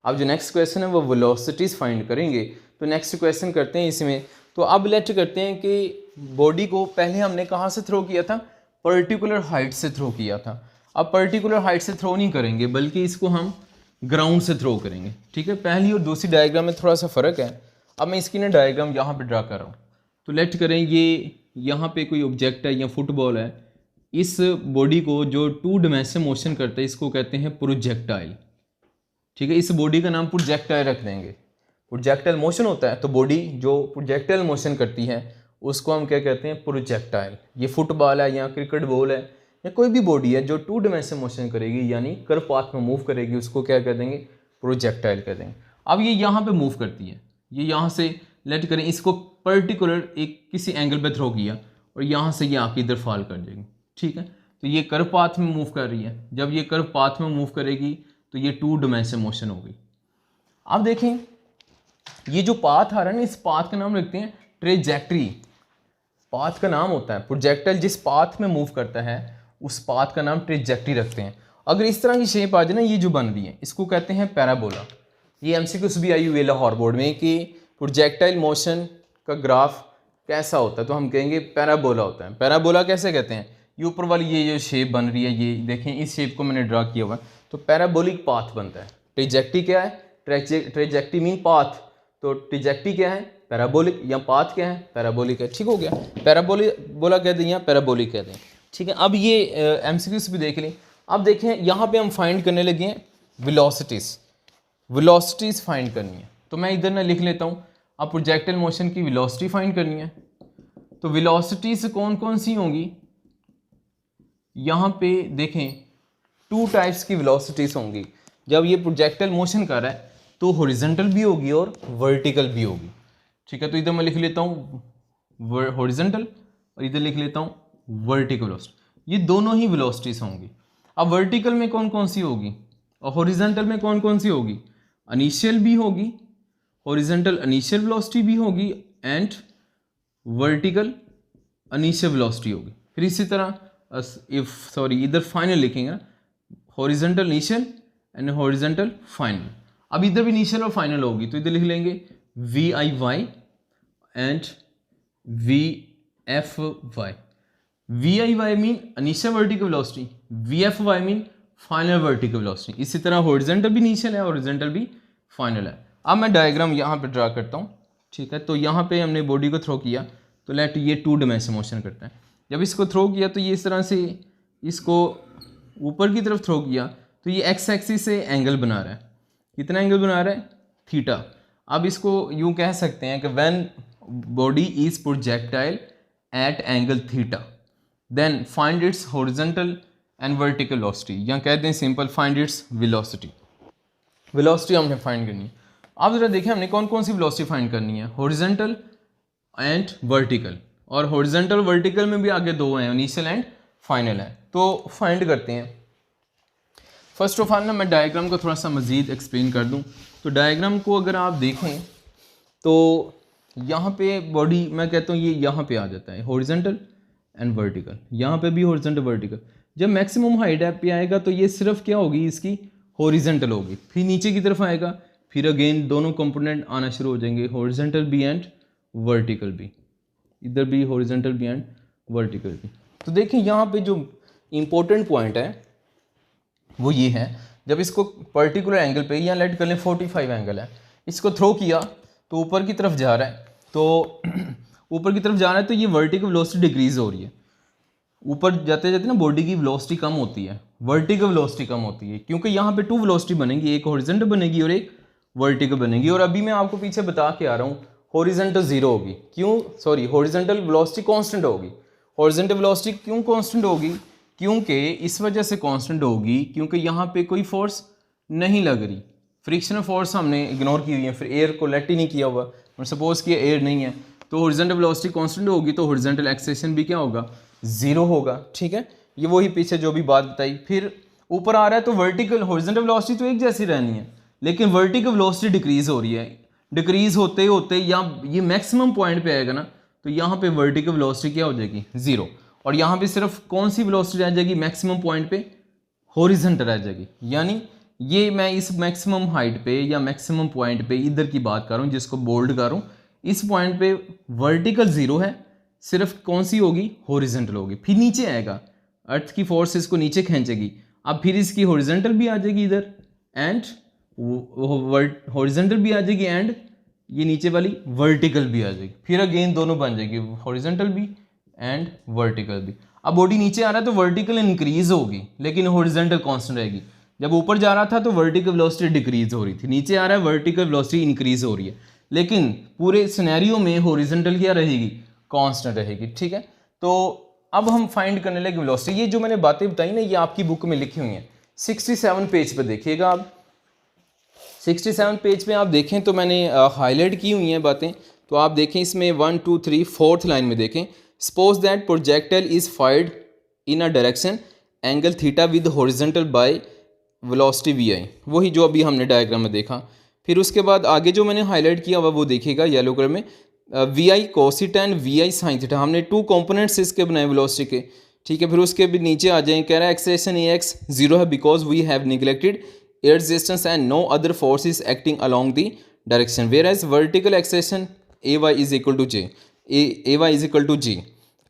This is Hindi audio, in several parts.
अब जो नेक्स्ट क्वेश्चन है वो वेलोसिटीज़ फाइंड करेंगे। तो नेक्स्ट क्वेश्चन करते हैं इसमें। तो अब लेट करते हैं कि बॉडी को पहले हमने कहाँ से थ्रो किया था, पर्टिकुलर हाइट से थ्रो किया था। अब पर्टिकुलर हाइट से थ्रो नहीं करेंगे बल्कि इसको हम ग्राउंड से थ्रो करेंगे, ठीक है। पहली और दूसरी डायग्राम में थोड़ा सा फ़र्क है। अब मैं इसकी ना डायग्राम यहाँ पे ड्रा कर रहा हूँ। तो लेट करें ये यहाँ पे कोई ऑब्जेक्ट है या फुटबॉल है, इस बॉडी को जो 2 डायमेंशन मोशन करता है इसको कहते हैं प्रोजेक्टाइल, ठीक है। इस बॉडी का नाम प्रोजेक्टाइल रख देंगे। प्रोजेक्टाइल मोशन होता है तो बॉडी जो प्रोजेक्टाइल मोशन करती है उसको हम क्या कहते हैं, प्रोजेक्टाइल। ये फुटबॉल है या क्रिकेट बॉल है या कोई भी बॉडी है जो 2 डायमेंशन मोशन करेगी यानी कर्व पाथ में मूव करेगी, उसको क्या कह देंगे, प्रोजेक्टाइल कह देंगे। अब ये यहाँ पे मूव करती है, ये यहाँ से लेट करें इसको पर्टिकुलर एक किसी एंगल पे थ्रो किया और यहाँ से ये आके इधर फॉल कर जाएगी, ठीक है। तो ये कर्व पाथ में मूव कर रही है। जब ये कर्व पाथ में मूव करेगी तो ये 2 डायमेंशन मोशन होगी। अब देखें ये जो पाथ आ रहा है ना, इस पाथ का नाम रखते हैं ट्रेजेक्ट्री। पाथ का नाम होता है, प्रोजेक्टाइल जिस पाथ में मूव करता है उस पाथ का नाम ट्रेजेक्ट्री रखते हैं। अगर इस तरह की शेप आ जाए ना, ये जो बन रही है इसको कहते हैं पैराबोला। ये एमसीक्यूज भी आई हुई है लाहौर बोर्ड में कि प्रोजेक्टाइल मोशन का ग्राफ कैसा होता है, तो हम कहेंगे पैराबोला होता है। पैराबोला कैसे कहते हैं, ये ऊपर वाली ये जो शेप बन रही है, ये देखें इस शेप को मैंने ड्रा किया हुआ है, तो पैराबोलिक पाथ बनता है। ट्रेजेक्ट्री क्या है, ट्रेजेक्ट्री मीन पाथ, तो ट्रेजेक्ट्री क्या है, पैराबोलिक, या पाथ क्या है, पैराबोलिक है, ठीक हो गया। पैराबोला कह दें या पैराबोलिक कह दें, ठीक है। अब ये एमसीक्यूज भी देख लें। अब देखें यहाँ पे हम फाइंड करने लगे हैं वेलोसिटीज़ फाइंड करनी है। तो मैं इधर ना लिख लेता हूँ, अब प्रोजेक्टाइल मोशन की वेलोसिटी फाइंड करनी है। तो वेलोसिटीज़ कौन कौन सी होंगी, यहाँ पे देखें 2 टाइप्स की वेलोसिटीज़ होंगी। जब ये प्रोजेक्टाइल मोशन कर रहा है तो हॉरिजॉन्टल भी होगी और वर्टिकल भी होगी, ठीक है। तो इधर मैं लिख लेता हूँ हॉरिजॉन्टल और इधर लिख लेता हूँ वर्टिकल वेलोसिटी। ये दोनों ही वेलोसिटीज़ होंगी। अब वर्टिकल में कौन कौन सी होगी और हॉरिजॉन्टल में कौन कौन सी होगी, इनिशियल भी होगी, हॉरिजॉन्टल इनिशियल वेलोसिटी भी होगी एंड वर्टिकल इनिशियल वेलोसिटी होगी। फिर इसी तरह इधर फाइनल लिखेंगे ना, horizontal initial and horizontal final. अब इधर भी इनिशियल और फाइनल होगी, तो इधर लिख लेंगे VIY and VFY। VIY mean initial vertical velocity, VFY mean final vertical velocity. इसी तरह हॉरिजॉन्टल भी इनिशियल है, हॉरिजॉन्टल भी फाइनल है। अब मैं डायग्राम यहाँ पे ड्रा करता हूँ, ठीक है। तो यहाँ पे हमने बॉडी को थ्रो किया तो लेट ये 2 डायमेंशन मोशन करता है। जब इसको थ्रो किया तो ये इस तरह से इसको ऊपर की तरफ थ्रो किया तो ये एक्स एक्सिस से एंगल बना रहा है। कितना एंगल बना रहा है, थीटा। अब इसको यूँ कह सकते हैं कि when body is projectile at angle theta then find its horizontal and vertical velocity, या कहते हैं simple find its velocity. Velocity हमने फाइंड करनी है। अब जरा देखें हमने कौन कौन सी वेलोसिटी फाइंड करनी है, हॉरिजॉन्टल एंड वर्टिकल। और हॉरिजॉन्टल वर्टिकल में भी आगे 2 हैं, इनिशियल एंड फाइनल है। तो फाइंड करते हैं। फर्स्ट ऑफ ऑल ना मैं डायग्राम को थोड़ा सा मज़ीद एक्सप्लेन कर दूं। तो डायग्राम को अगर आप देखें तो यहाँ पे बॉडी मैं कहता हूँ ये यहाँ पे आ जाता है हॉरिजॉन्टल एंड वर्टिकल, यहाँ पे भी हॉरिजॉन्टल वर्टिकल। जब मैक्सिमम हाइट पे आएगा तो ये सिर्फ क्या होगी, इसकी हॉरिजॉन्टल होगी। फिर नीचे की तरफ आएगा, फिर अगेन दोनों कंपोनेंट आना शुरू हो जाएंगे, हॉरिजॉन्टल भी एंड वर्टिकल भी, इधर भी हॉरिजॉन्टल भी एंड वर्टिकल भी। तो देखें यहाँ पे जो इम्पोर्टेंट पॉइंट है वो ये है, जब इसको पर्टिकुलर एंगल पे, या लेट कर लें 45 एंगल है, इसको थ्रो किया तो ऊपर की तरफ जा रहा है, तो ऊपर की तरफ जा रहा है तो ये वर्टिकल वेलोसिटी डिक्रीज हो रही है। ऊपर जाते जाते ना बॉडी की वेलोसिटी कम होती है, वर्टिकल वेलोसिटी कम होती है, क्योंकि यहाँ पे 2 वेलोसिटी बनेगी, एक हॉरिजॉन्टल बनेगी और एक वर्टिकल बनेगी। और अभी मैं आपको पीछे बता के आ रहा हूँ हॉरिजॉन्टल 0 होगी, क्यों, सॉरी हॉरिजॉन्टल वेलोसिटी कांस्टेंट होगी। हॉरिजॉन्टल वेलोसिटी क्यों कांस्टेंट होगी, क्योंकि इस वजह से कांस्टेंट होगी क्योंकि यहाँ पे कोई फोर्स नहीं लग रही, फ्रिक्शनल फोर्स हमने इग्नोर की हुई है, फिर एयर को लेट ही नहीं किया हुआ, और सपोज किया एयर नहीं है, तो हॉरिजॉन्टल वेलोसिटी कांस्टेंट होगी तो हॉरिजॉन्टल एक्सेलेरेशन भी क्या होगा, 0 होगा, ठीक है। ये वही पीछे जो भी बात बताई। फिर ऊपर आ रहा है तो वर्टिकल, हॉरिजॉन्टल वेलोसिटी तो एक जैसी रहनी है, लेकिन वर्टिकल वेलोसिटी डिक्रीज हो रही है। डिक्रीज होते होते या ये मैक्सिमम पॉइंट पे आएगा ना, तो यहाँ पे वर्टिकल वेलोसिटी क्या हो जाएगी, 0। और यहाँ पे सिर्फ कौन सी वेलोसिटी रह जाएगी मैक्सिमम पॉइंट पे, हॉरिजॉन्टल रह जाएगी। यानी ये मैं इस मैक्सिमम हाइट पे या मैक्सिमम पॉइंट पे इधर की बात कर रहा हूँ, जिसको बोल्ड कर रहा हूँ, इस पॉइंट पे वर्टिकल जीरो है, सिर्फ कौन सी होगी, हॉरिजॉन्टल होगी। फिर नीचे आएगा, अर्थ की फोर्स इसको नीचे खींचेगी, अब फिर इसकी हॉरिजॉन्टल भी आ जाएगी इधर, एंड हॉरिजॉन्टल भी आ जाएगी, एंड ये नीचे वाली वर्टिकल भी आ जाएगी। फिर अगेन दोनों बन जाएगी, हॉरिजॉन्टल भी एंड वर्टिकल भी। अब बॉडी नीचे आ रहा है तो वर्टिकल इंक्रीज होगी, लेकिन हॉरिजॉन्टल कांस्टेंट रहेगी। जब ऊपर जा रहा था तो वर्टिकल वेलोसिटी डिक्रीज हो रही थी, नीचे आ रहा है वर्टिकल वेलोसिटी इंक्रीज हो रही है, लेकिन पूरे सिनेरियो में हॉरिजॉन्टल क्या रहेगी, कांस्टेंट रहेगी। ठीक है, तो अब हम फाइंड करने लगे वेलोसिटी। ये जो मैंने बातें बताई ना, ये आपकी बुक में लिखी हुई हैं। 67 पेज पे देखिएगा आप, 67 पेज पे आप देखें तो मैंने हाईलाइट की हुई हैं बातें, तो आप देखें इसमें 1 2 3 4th लाइन में देखें, suppose that projectile is fired in a direction angle theta with horizontal by velocity v i, वही जो अभी हमने डायग्राम में देखा। फिर उसके बाद आगे जो मैंने हाईलाइट किया हुआ वो देखिएगा येलो कलर में, v i cos theta and v i sine theta, हमने 2 कंपोनेंट्स इसके बनाए वेलोसिटी के। ठीक है, फिर उसके भी नीचे आ जाए, कह रहा है एक्सेलरेशन ए एक्स जीरो है because we have neglected air resistance and no other force is acting along the direction, whereas vertical acceleration a y is equal to g, a y is equal to g.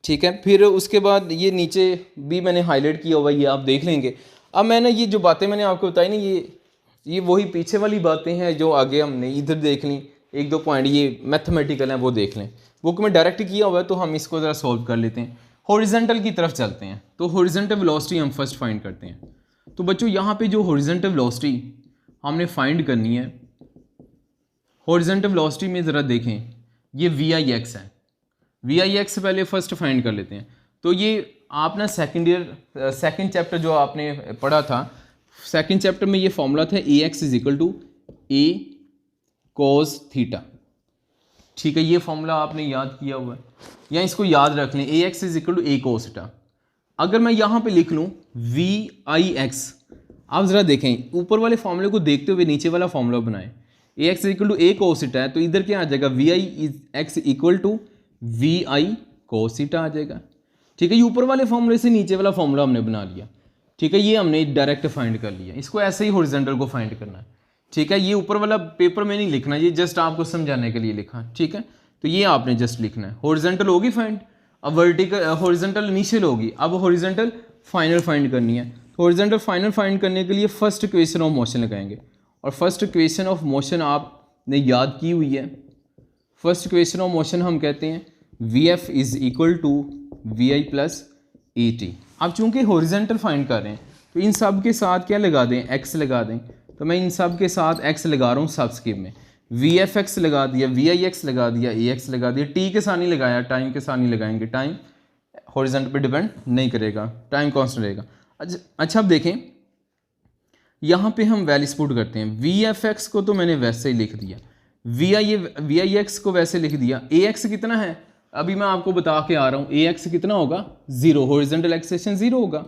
ठीक है, फिर उसके बाद ये नीचे भी मैंने हाईलाइट किया हुआ, ये आप देख लेंगे। अब मैंने ये जो बातें मैंने आपको बताई ना, ये वही पीछे वाली बातें हैं जो आगे हमने इधर देख ली, 1-2 पॉइंट ये मैथमेटिकल हैं वो देख लें, बुक में डायरेक्ट किया हुआ है, तो हम इसको ज़रा सॉल्व कर लेते हैं। हॉरिजॉन्टल की तरफ चलते हैं, तो हॉरिजॉन्टल वेलोसिटी हम फर्स्ट फाइंड करते हैं। तो बच्चों यहाँ पे जो हॉरिजॉन्टल वेलोसिटी हमने फाइंड करनी है, हॉरिजॉन्टल वेलोसिटी में ज़रा देखें, ये वी आई एक्स है, वी आई एक्स पहले फर्स्ट फाइंड कर लेते हैं। तो ये आप ना सेकेंड चैप्टर जो आपने पढ़ा था, सेकेंड चैप्टर में ये फॉर्मूला था a x is equal to a cos theta. ठीक है, ये फॉर्मूला आपने याद किया हुआ है, या इसको याद रख लें, a x is equal to a cos theta. अगर मैं यहाँ पे लिख लूँ वी आई एक्स, आप ज़रा देखें ऊपर वाले फॉर्मूले को देखते हुए नीचे वाला फॉर्मूला बनाएं, a x equal to a cos theta है, तो इधर क्या आ जाएगा, v i x equal to v i cos theta आ जाएगा। ठीक है, ये ऊपर वाले फॉर्मूले से नीचे वाला फॉर्मूला हमने बना लिया। ठीक है, ये हमने डायरेक्ट फाइंड कर लिया, इसको ऐसे ही हॉरिजॉन्टल को फाइंड करना है। ठीक है, ये ऊपर वाला पेपर में नहीं लिखना, ये जस्ट आपको समझाने के लिए लिखा। ठीक है, तो ये आपने जस्ट लिखना है, हॉरिजॉन्टल होगी फाइंड, अब वर्टिकल हॉरिजॉन्टल इनिशियल होगी, अब हॉरिजॉन्टल फाइनल फाइंड करनी है। तो हॉरिजॉन्टल फाइनल फाइंड करने के लिए फर्स्ट इक्वेशन ऑफ मोशन लगाएंगे, और फर्स्ट इक्वेशन ऑफ मोशन आपने याद की हुई है। फर्स्ट इक्वेशन ऑफ मोशन हम कहते हैं v f is equal to v i plus e t. अब चूंकि हॉरिजॉन्टल फाइंड कर रहे हैं तो इन सब के साथ क्या लगा दें, एक्स लगा दें। तो मैं इन सब के साथ एक्स लगा रहा हूँ सबस्क्रिप्ट में, वी एफ एक्स लगा दिया, वी आई एक्स लगा दिया, ए एक्स लगा दिया, टी के साथ नहीं लगाया, टाइम के साथ नहीं लगाएंगे, टाइम हॉरिजॉन्टल पे डिपेंड नहीं करेगा, टाइम कांस्टेंट रहेगा। अच्छा अब देखें यहाँ पे हम वैल्यूज पुट करते हैं, वी एफ एक्स को तो मैंने वैसे ही लिख दिया, वी आई एक्स को वैसे लिख दिया, ए एक्स कितना है अभी मैं आपको बता के आ रहा हूँ, ए एक्स कितना होगा 0, हॉरिजॉन्टल एक्सेलरेशन 0 होगा।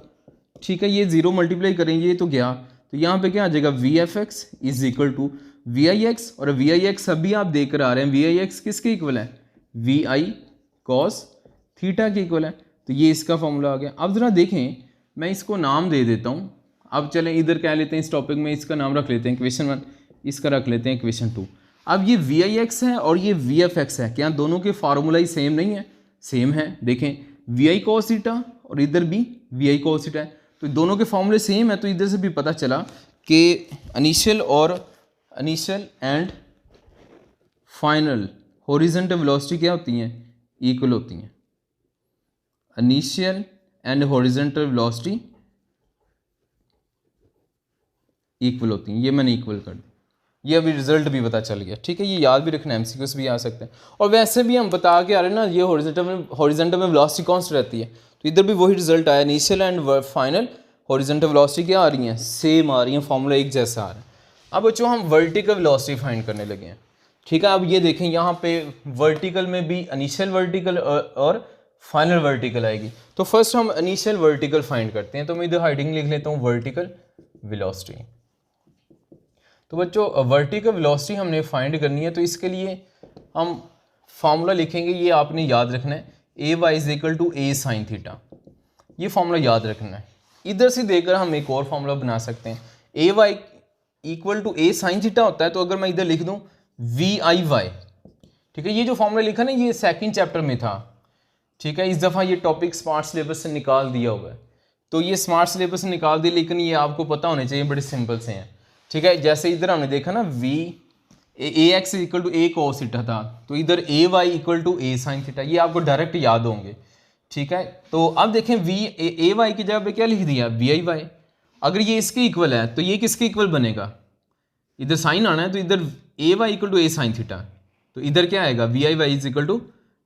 ठीक है, ये 0 मल्टीप्लाई करेंगे ये तो गया, तो यहाँ पे क्या आ जाएगा, v f x is equal to v i x, और वी आई एक्स अभी आप देख कर आ रहे हैं, वी आई एक्स किसके इक्वल है, वी आई कॉस थीटा के इक्वल है, तो ये इसका फॉर्मूला आ गया। अब ज़रा देखें, मैं इसको नाम दे देता हूँ, अब चलें इधर क्या लेते हैं, इस टॉपिक में इसका नाम रख लेते हैं इक्वेशन 1, इसका रख लेते हैं इक्वेशन 2। अब ये वी आई एक्स है और ये वी एफ एक्स है, क्या दोनों के फार्मूला ही सेम नहीं है, सेम है। देखें वी आई कॉस थीटा और इधर भी वी आई कॉस थीटा है, तो दोनों के फार्मूले सेम है, तो इधर से भी पता चला कि initial and final horizontal velocity क्या होती हैं, इक्वल होती हैं। Initial and horizontal velocity equal होती हैं, ये मैंने इक्वल कर दिया, ये अभी रिजल्ट भी पता चल गया। ठीक है, ये याद भी रखना, एमसीक्यूज भी आ सकते हैं, और वैसे भी हम बता के आ रहे हैं ना, ये हॉरिजॉन्टल में वेलोसिटी कांस्टेंट रहती है, तो इधर भी वही रिजल्ट आया, initial and final horizontal velocity क्या आ रही हैं, सेम आ रही हैं, फॉर्मूला एक जैसा आ रहा है। अब बच्चों हम वर्टिकल वेलोसिटी फाइंड करने लगे हैं। ठीक है, अब ये देखें यहाँ पे वर्टिकल में भी इनिशियल वर्टिकल और फाइनल वर्टिकल आएगी, तो फर्स्ट हम इनिशियल वर्टिकल फाइंड करते हैं। तो मैं इधर हाइडिंग लिख लेता हूँ वर्टिकल वेलोसिटी। तो बच्चों वर्टिकल वेलोसिटी हमने फाइंड करनी है, तो इसके लिए हम फार्मूला लिखेंगे, ये आपने याद रखना है, a y is equal to a sine theta, ये फार्मूला याद रखना है। इधर से देकर हम एक और फार्मूला बना सकते हैं, a y equal to a sine theta होता है, तो अगर मैं इधर लिख दूं वी आई वाई, ठीक है, ये जो फॉर्मूला लिखा ना ये सेकंड चैप्टर में था, ठीक है, इस दफ़ा ये टॉपिक स्मार्ट सिलेबस से निकाल दिया हुआ है, तो ये स्मार्ट सिलेबस से निकाल दिया, लेकिन ये आपको पता होने चाहिए, बड़े सिंपल से हैं, ठीक है। जैसे इधर हमने देखा ना v a x equal to a cos theta था, तो इधर a y equal to a sine theta, ये आपको डायरेक्ट याद होंगे, ठीक है। तो अब देखें वी ए वाई की जगह पे क्या लिख दिया वी आई वाई, अगर ये इसके इक्वल है तो ये किसके इक्वल बनेगा, इधर साइन आना है तो इधर a y equal to a sine theta, तो इधर क्या आएगा v i y is equal to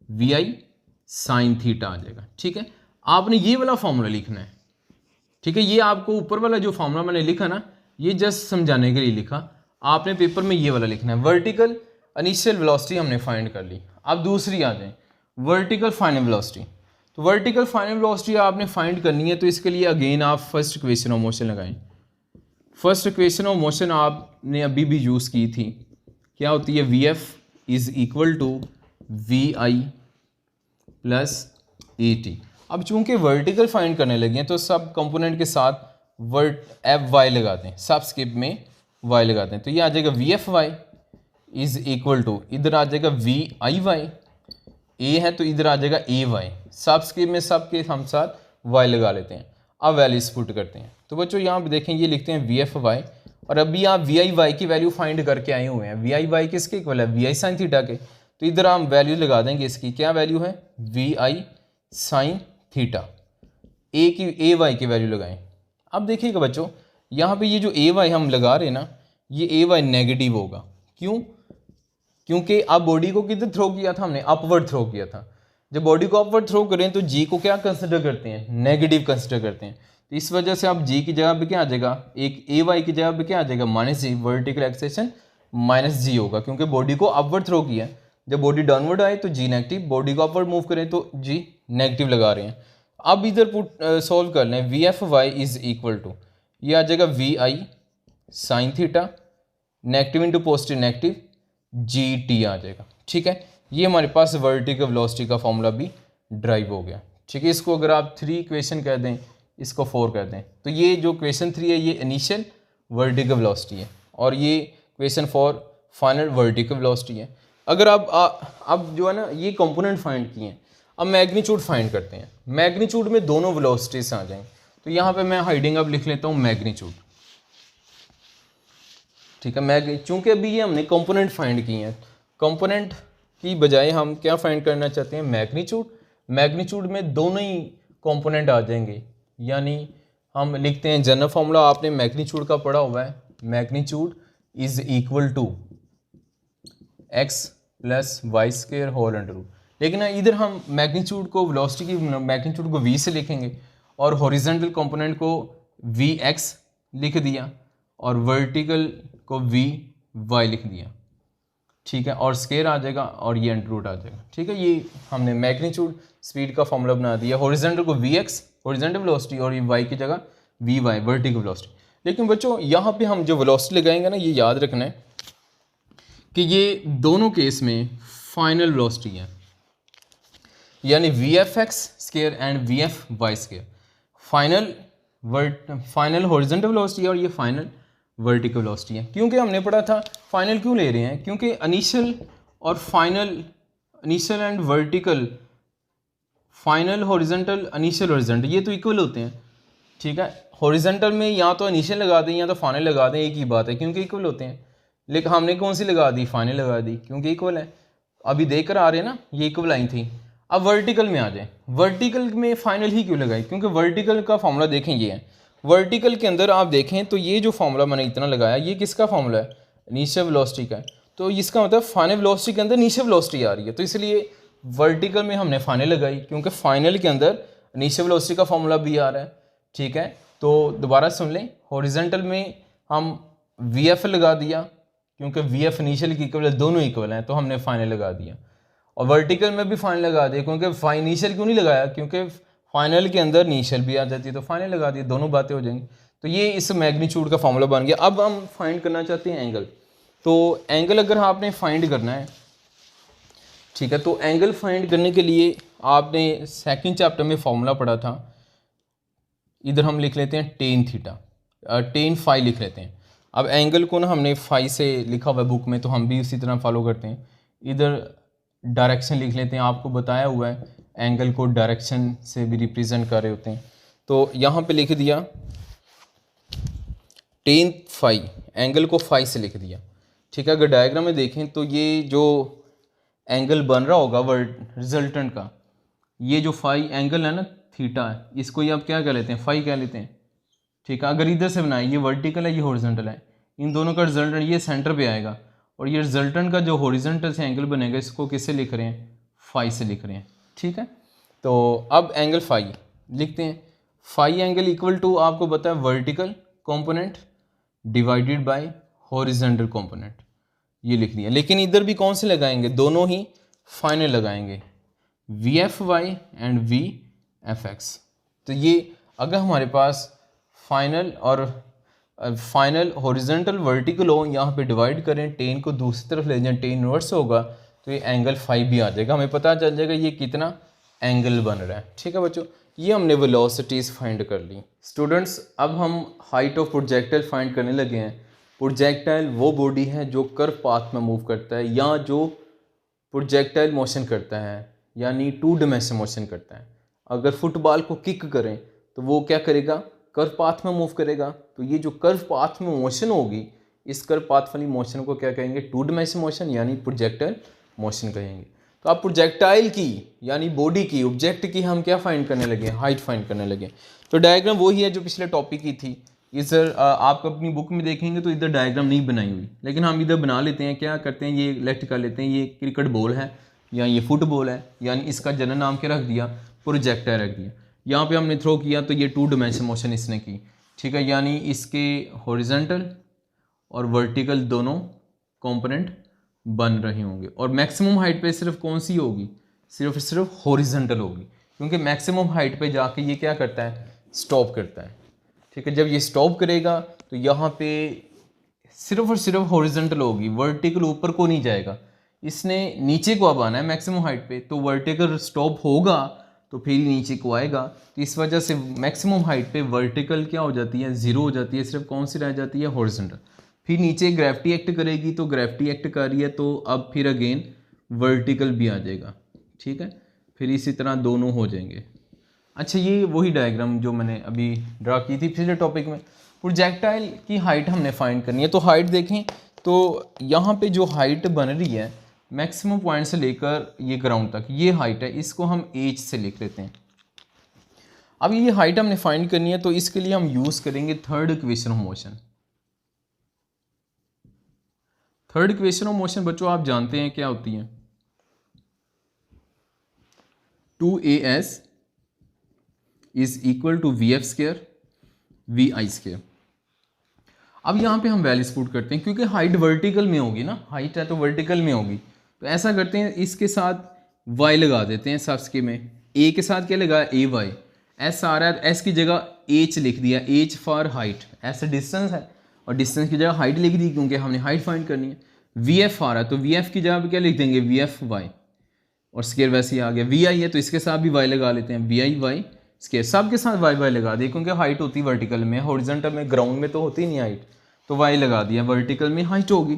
v i sine theta आ जाएगा, ठीक है। आपने ये वाला फॉर्मूला लिखना है, ठीक है, ये आपको ऊपर वाला जो फॉर्मूला मैंने लिखा ना ये जस्ट समझाने के लिए लिखा, आपने पेपर में ये वाला लिखना है। वर्टिकल इनिशियल वेलोसिटी हमने फाइंड कर ली, अब दूसरी आ जाए वर्टिकल फाइनल वेलोसिटी। तो वर्टिकल फाइनल वेलोसिटी आपने फाइंड करनी है, तो इसके लिए अगेन आप फर्स्ट इक्वेशन ऑफ मोशन लगाएं। फर्स्ट इक्वेशन ऑफ मोशन आपने अभी भी यूज़ की थी, क्या होती है v f is equal to v i plus a t. अब चूंकि वर्टिकल फाइंड करने लगे हैं तो सब कंपोनेंट के साथ वर्ट एफ वाई लगाते हैं, सब स्किप में वाई लगाते हैं, तो ये आ जाएगा v f y is equal to, इधर आ जाएगा वी आई वाई, ए है तो इधर आ जाएगा ए वाई, सब स्किप में सब के हम साथ वाई लगा लेते हैं। अब वैल्यूज पुट करते हैं, तो बच्चों यहाँ पे देखें ये लिखते हैं वी एफ वाई, और अभी आप वी आई वाई की वैल्यू फाइंड करके आए हुए हैं, वी आई वाई किसके इक्वल है वी आई साइन थीटा के, तो इधर हम वैल्यू लगा देंगे, इसकी क्या वैल्यू है वी आई साइन थीटा, ए की ए वाई की वैल्यू लगाएं। अब देखिएगा बच्चों यहाँ पे ये जो ए वाई हम लगा रहे हैं ना, ये ए वाई नेगेटिव होगा, क्यों, क्योंकि अब बॉडी को किधर थ्रो किया था हमने, अपवर्ड थ्रो किया था। जब बॉडी को अपवर्ड थ्रो करें तो जी को क्या कंसिडर करते हैं, नेगेटिव कंसिडर करते हैं, तो इस वजह से अब जी की जगह पे क्या आ जाएगा, एक ए वाई की जगह पे क्या आ जाएगा माइनस जी, वर्टिकल एक्सेशन माइनस जी होगा, क्योंकि बॉडी को अपवर्ड थ्रो किया। जब बॉडी डाउनवर्ड आए तो जी नेगेटिव, बॉडी को अपवर्ड मूव करें तो जी नेगेटिव लगा रहे हैं। अब इधर पुट सॉल्व कर लें, v f y is equal to, ये आ जाएगा v i sine theta, negative into positive negative, g t आ जाएगा, ठीक है। ये हमारे पास वर्टिकल वेलोसिटी का फॉर्मूला भी ड्राइव हो गया, ठीक है। इसको अगर आप 3 इक्वेशन कह दें, इसको 4 कह दें, तो ये जो क्वेश्चन 3 है ये इनिशियल वर्टिकल वेलोसिटी है, और ये क्वेश्चन 4 फाइनल वर्टिकल वेलोसिटी है। अगर आप अब जो है ना ये कंपोनेंट फाइंड किए हैं, अब मैग्नीट्यूड फाइंड करते हैं। मैग्नीट्यूड में दोनों वेलोसिटीज आ जाएंगे, तो यहाँ पे मैं हाइडिंग अब लिख लेता हूँ मैग्नीट्यूड, ठीक है। चूंकि अभी ये हमने कंपोनेंट फाइंड किए हैं, कंपोनेंट की बजाय हम क्या फाइंड करना चाहते हैं मैग्नीट्यूड। मैग्नीट्यूड में दोनों ही कंपोनेंट आ जाएंगे, यानी हम लिखते हैं जनरल फॉर्मूला आपने मैग्नीट्यूड का पढ़ा हुआ है, magnitude is equal to x plus y square whole under root. लेकिन इधर हम मैग्नीट्यूड को वेलोसिटी की मैग्नीट्यूड को वी से लिखेंगे, और हॉरिजॉन्टल कंपोनेंट को वी एक्स लिख दिया, और वर्टिकल को वी वाई लिख दिया, ठीक है, और स्केयर आ जाएगा और ये अंडर रूट आ जाएगा, ठीक है। ये हमने मैग्नीट्यूड स्पीड का फॉर्मूला बना दिया, हॉरिजॉन्टल को वी एक्स हॉरिजॉन्टल वेलोसिटी, और ये वाई की जगह वी वाई वर्टिकल वेलोसिटी। लेकिन बच्चों यहाँ पे हम जो वेलोसिटी लगाएंगे ना, ये याद रखना है कि ये दोनों केस में फाइनल वेलोसिटी है, यानी v f x square and v f y square final horizontal velocity है, और ये फाइनल वर्टिकल वेलोसिटी है। क्योंकि हमने पढ़ा था फाइनल क्यों ले रहे हैं, क्योंकि इनिशियल और final, initial and vertical, final horizontal initial horizontal ये तो इक्वल होते हैं, ठीक है। हॉरिजॉन्टल में या तो इनिशियल लगा दें या तो फाइनल लगा दें, एक ही बात है, क्योंकि इक्वल होते हैं। लेकिन हमने कौन सी लगा दी, फाइनल लगा दी, क्योंकि इक्वल है। अभी देख कर आ रहे हैं ना, ये इक्वल लाइन थी। अब वर्टिकल में आ जाए, वर्टिकल में फाइनल ही क्यों लगाई, क्योंकि वर्टिकल का फॉर्मूला देखें ये है, वर्टिकल के अंदर आप देखें तो ये जो फॉर्मूला मैंने इतना लगाया, ये किसका फॉर्मूला है, इनिशियल वेलोसिटी का है, तो इसका मतलब फाइनल वेलोसिटी के अंदर इनिशियल वेलोसिटी आ रही है, तो इसलिए वर्टिकल में हमने फाइनल लगाई, क्योंकि फाइनल के अंदर इनिशियल वेलोसिटी का फॉर्मूला भी आ रहा है, ठीक है। तो दोबारा सुन लें, हॉरिजॉन्टल में हम वी एफ लगा दिया, क्योंकि वी एफ इनिशियल की इक्वल है, दोनों इक्वल हैं, तो हमने फाइनल लगा दिया। और वर्टिकल में भी फाइनल लगा दिया, क्योंकि इनिशियल क्यों नहीं लगाया, क्योंकि फाइनल के अंदर इनिशियल भी आ जाती है, तो फाइनल लगा दिया, दोनों बातें हो जाएंगी। तो ये इस मैग्नीट्यूड का फॉर्मूला बन गया। अब हम फाइंड करना चाहते हैं एंगल, तो एंगल अगर आपने फाइंड करना है, ठीक है, तो एंगल फाइंड करने के लिए आपने सेकंड चैप्टर में फॉर्मूला पढ़ा था, इधर हम लिख लेते हैं टेन थीटा, टेन फाई लिख लेते हैं। अब एंगल को ना हमने फाई से लिखा हुआ है बुक में, तो हम भी उसी तरह फॉलो करते हैं। इधर डायरेक्शन लिख लेते हैं, आपको बताया हुआ है एंगल को डायरेक्शन से भी रिप्रेजेंट कर रहे होते हैं। तो यहाँ पे लिख दिया टेन फाई, एंगल को फाई से लिख दिया, ठीक है। अगर डायग्राम में देखें तो ये जो एंगल बन रहा होगा रिजल्टेंट का, ये जो फाई एंगल है ना थीटा है, इसको ये आप क्या कह लेते हैं, फाई कह लेते हैं, ठीक है। अगर इधर से बनाए, ये वर्टिकल है ये हॉरिजॉन्टल है, इन दोनों का रिजल्टेंट ये सेंटर पे आएगा, और ये रिजल्टेंट का जो हॉरिजॉन्टल से एंगल बनेगा इसको किससे लिख रहे हैं, फाई से लिख रहे हैं, ठीक है। तो अब एंगल फाई लिखते हैं, फाई एंगल इक्वल टू आपको पता है vertical component divided by horizontal component, ये लिख दिया। लेकिन इधर भी कौन से लगाएंगे, दोनों ही फाइनल लगाएंगे, v f y and v f x. तो ये अगर हमारे पास फाइनल और फाइनल हॉरिजॉन्टल वर्टिकल हो, यहाँ पे डिवाइड करें, टेन को दूसरी तरफ ले जाएं, टेन इनवर्स होगा, तो ये एंगल फाई भी आ जाएगा, हमें पता चल जाएगा ये कितना एंगल बन रहा है, ठीक है बच्चों। ये हमने वेलोसिटीज़ फाइंड कर ली। स्टूडेंट्स अब हम हाइट ऑफ प्रोजेक्टाइल फाइंड करने लगे हैं। प्रोजेक्टाइल वो बॉडी है जो कर्व पाथ में मूव करता है, या जो प्रोजेक्टाइल मोशन करता है, यानी 2 डायमेंशन मोशन करता है। अगर फुटबॉल को किक करें तो वो क्या करेगा, कर्व पाथ में मूव करेगा। तो ये जो कर्व पाथ में मोशन होगी, इस कर्व पाथ वाली मोशन को क्या कहेंगे, 2 डायमेंशन मोशन यानी प्रोजेक्टाइल मोशन कहेंगे। तो आप प्रोजेक्टाइल की यानी बॉडी की, ऑब्जेक्ट की हम क्या फाइंड करने लगे, हाइट फाइंड करने लगे। तो डायग्राम वही है जो पिछले टॉपिक की थी। इधर आप अपनी बुक में देखेंगे तो इधर डायग्राम नहीं बनाई हुई, लेकिन हम इधर बना लेते हैं। क्या करते हैं, ये लेफ्ट कर लेते हैं, ये क्रिकेट बॉल है या ये फुटबॉल है, यानी इसका जनरल नाम क्या रख दिया, प्रोजेक्टाइल रख दिया। यहाँ पे हमने थ्रो किया तो ये 2 डायमेंशन मोशन इसने की, ठीक है, यानी इसके हॉरिजॉन्टल और वर्टिकल दोनों कंपोनेंट बन रहे होंगे। और मैक्सिमम हाइट पे सिर्फ कौन सी होगी, सिर्फ हॉरिजॉन्टल होगी, क्योंकि मैक्सिमम हाइट पे जाके ये क्या करता है, स्टॉप करता है, ठीक है। जब ये स्टॉप करेगा तो यहाँ पे सिर्फ और सिर्फ हॉरिजॉन्टल होगी, वर्टिकल ऊपर को नहीं जाएगा। इसने नीचे को अब आना है मैक्सिमम हाइट पे, तो वर्टिकल स्टॉप होगा तो फिर नीचे को आएगा। तो इस वजह से मैक्सिमम हाइट पे वर्टिकल क्या हो जाती है, 0 हो जाती है, सिर्फ कौन सी रह जाती है, हॉरिजॉन्टल। फिर नीचे ग्रेविटी एक्ट करेगी, तो ग्रेविटी एक्ट कर रही है तो अब फिर अगेन वर्टिकल भी आ जाएगा, ठीक है। फिर इसी तरह दोनों हो जाएंगे। अच्छा, ये वही डायग्राम जो मैंने अभी ड्रा की थी पिछले टॉपिक में। प्रोजेक्टाइल की हाइट हमने फाइंड करनी है। तो हाइट देखें तो यहाँ पे जो हाइट बन रही है मैक्सिमम पॉइंट से लेकर ये ग्राउंड तक, ये हाइट है, इसको हम एच से लिख लेते हैं। अब ये हाइट हमने फाइंड करनी है, तो इसके लिए हम यूज़ करेंगे third equation of motion. Third equation of motion बच्चों आप जानते हैं क्या होती है, 2as is equal to v f square v i square. अब यहाँ पे हम वैल्यूज पुट करते हैं, क्योंकि हाइट वर्टिकल में होगी ना, हाइट है तो वर्टिकल में होगी। तो ऐसा करते हैं, इसके साथ y लगा देते हैं सबके में। a के साथ क्या लगा, ए वाई, एस आ रहा है, एस की जगह h लिख दिया, h फॉर हाइट, ऐसा डिस्टेंस है, और डिस्टेंस की जगह हाइट लिख दी क्योंकि हमने हाइट फाइंड करनी है। वी एफ आ रहा है तो वी एफ की जगह पे क्या लिख देंगे, वी एफ वाई, और स्केयर वैसे ही आ गया। वी आई है तो इसके साथ भी y लगा लेते हैं, वी आई वाई स्केयर, सब के साथ वाई लगा दिए, क्योंकि हाइट होती है वर्टिकल में, हॉरिजॉन्टल में, ग्राउंड में तो होती नहीं हाइट, तो वाई लगा दिया, वर्टिकल में हाइट होगी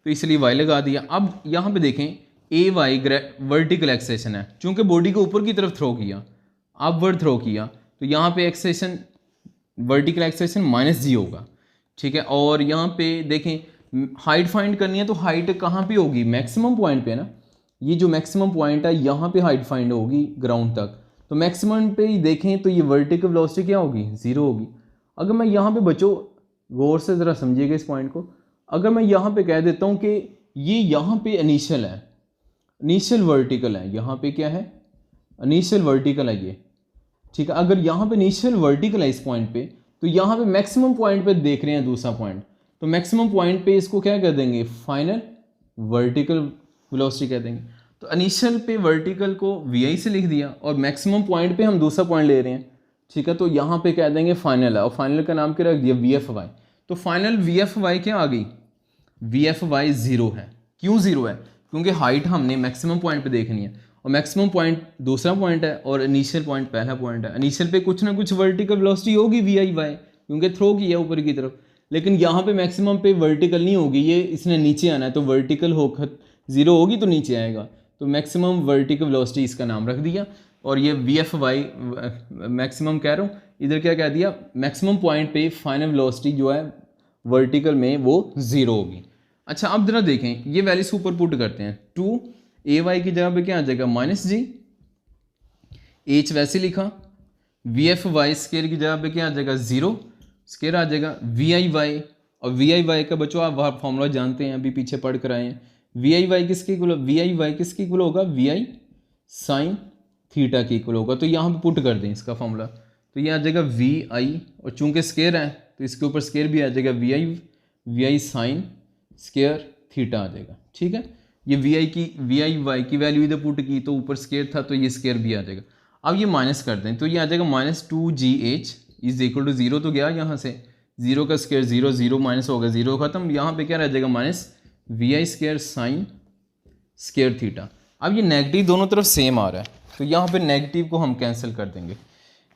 तो इसलिए वाई लगा दिया। अब यहाँ पे देखें ए वाई वर्टिकल एक्सेशन है, चूंकि बॉडी को ऊपर की तरफ थ्रो किया, अपवर्ड थ्रो किया, तो यहाँ पे एक्सेशन वर्टिकल एक्सेशन -g होगा, ठीक है। और यहाँ पे देखें हाइट फाइंड करनी है, तो हाइट कहाँ पे होगी, मैक्सिमम पॉइंट पे ना, ये जो मैक्सिमम पॉइंट है यहाँ पे हाइट फाइंड होगी ग्राउंड तक। तो मैक्सिमम पे ही देखें तो ये वर्टिकल वेलोसिटी क्या होगी, 0 होगी। अगर मैं यहाँ पे बच्चों गौर से ज़रा समझिएगा इस पॉइंट को, अगर मैं यहाँ पे कह देता हूँ कि ये यहाँ पे इनिशियल है, इनिशियल वर्टिकल है, यहाँ पे क्या है, इनिशियल वर्टिकल है ये, ठीक है। अगर यहाँ पे इनिशियल वर्टिकल है इस पॉइंट पे, तो यहाँ पे मैक्सिमम पॉइंट पे देख रहे हैं दूसरा पॉइंट, तो मैक्सिमम पॉइंट पे इसको क्या कर देंगे, फाइनल वर्टिकल वेलोसिटी कह देंगे। तो इनिशियल पे वर्टिकल को वी आई से लिख दिया, और मैक्सिमम पॉइंट पे हम दूसरा पॉइंट ले रहे हैं, ठीक है। तो यहाँ पे कह देंगे फाइनल है, और फाइनल का नाम क्या रख दिया, वी एफ वाई। तो फाइनल वी एफ वाई क्या आ गई, वी एफ वाई 0 है। क्यों 0 है, क्योंकि हाइट हमने मैक्सिमम पॉइंट पे देखनी है, और मैक्सिमम पॉइंट दूसरा पॉइंट है और इनिशियल पॉइंट पहला पॉइंट है। इनिशियल पे कुछ ना कुछ वर्टिकल वेलोसिटी होगी वी आई वाई, क्योंकि थ्रो किया ऊपर की तरफ, लेकिन यहाँ पे मैक्सिमम पे वर्टिकल नहीं होगी, ये इसने नीचे आना है, तो वर्टिकल होकर 0 होगी तो नीचे आएगा, तो मैक्सिमम वर्टिकल वेलोसिटी इसका नाम रख दिया। और ये VFY मैक्सिमम कह रहा हूँ, इधर क्या कह दिया, मैक्सिमम पॉइंट पे फाइनल वेलोसिटी जो है वर्टिकल में वो 0 होगी। अच्छा अब जरा देखें, ये वैल्यू सुपर पुट करते हैं, 2AY की जगह पे क्या आ जाएगा -g, h वैसे लिखा, VFY स्केयर की जगह पे क्या आ जाएगा 0 स्केयर आ जाएगा, VIY, और VIY का बच्चों आप वहाँ फॉर्मूला जानते हैं, अभी पीछे पढ़ कर आए हैं। VIY किसके इक्वल, VIY किसके इक्वल होगा, VI साइन थीटा के इक्वल होगा। तो यहाँ पे पुट कर दें इसका फॉर्मूला, तो ये आ जाएगा VI, और चूंकि स्केयर है तो इसके ऊपर स्केयर भी आ जाएगा, VI साइन स्केयर थीटा आ जाएगा। ठीक है, ये VIY की वैल्यू इधर पुट की तो ऊपर स्केयर था तो ये स्केयर भी आ जाएगा। अब ये माइनस कर दें तो ये आ जाएगा -2GH इज इक्वल टू 0, तो गया यहाँ से 0 का स्केयर 0, 0 माइनस हो गया 0 खत्म, यहाँ पे क्या रह जाएगा -VI square sine square theta. अब ये नेगेटिव दोनों तरफ सेम आ रहा है, तो यहाँ पे नेगेटिव को हम कैंसिल कर देंगे।